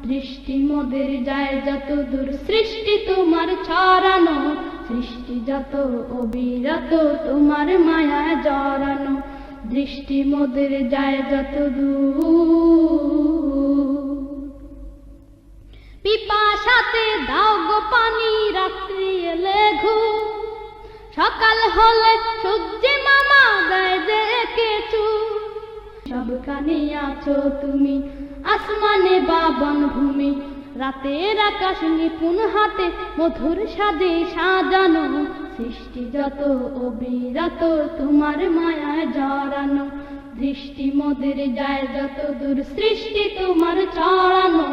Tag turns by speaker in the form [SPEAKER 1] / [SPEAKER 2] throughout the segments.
[SPEAKER 1] দৃষ্টি মোদের যায় যত দূর, সৃষ্টি তোমার ছড়ানো, সৃষ্টি যত অবিরত তোমার মায়ায় জড়ানো। দৃষ্টি মোদের যায় যত দূর, পিপাসাতে দাও গো পানি, রাত্রি এলে ঘুম, সকাল হলে সূর্যে মামা দেয় যে কিছু। সবখানে আছো তুমি, আসমানে বা বনভূমি, রাতের আকাশ নিপুণ হাতে মধুর সাজে সাজানো। সৃষ্টি যত অবিরত তোমার মায়ায় জড়ানো। দৃষ্টি মোদের যায় যত দূর, সৃষ্টি তোমার ছড়ানো,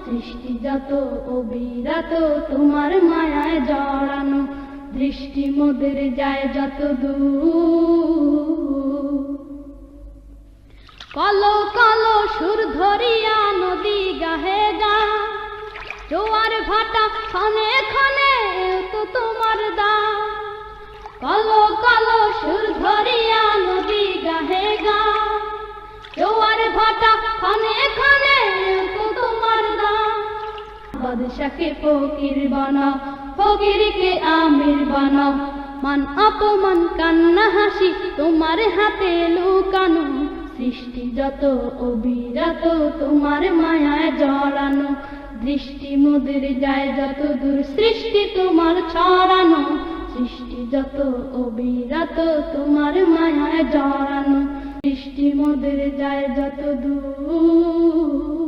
[SPEAKER 1] সৃষ্টি যত অবিরত তোমার মায়ায় জড়ানো। দৃষ্টি মোদের যায় যত দূর, কলো কলো সুর ধরিয়া নদী গাহে গা, জোয়ার ভাটা ক্ষণে ক্ষণে তো তোমার দা। কলো কলো সুর ধরিয়া নদী গাহে গা, জোয়ার ভাটা ক্ষণে ক্ষণে তো তোমার দা। বাদশাকে ফকির বানাও, ফকিরকে আমির বানাও, মান অপমান কান্না হাসি তোমার হাতে লুকানো। সৃষ্টি যত অবিরত তোমার মায়ায় জড়ানো। দৃষ্টি মোদের যায় যত দূর, সৃষ্টি তোমার ছড়ানো, সৃষ্টি যত অবিরত তোমার মায়ায় জড়ানো। দৃষ্টি মোদের যায় যত দূর।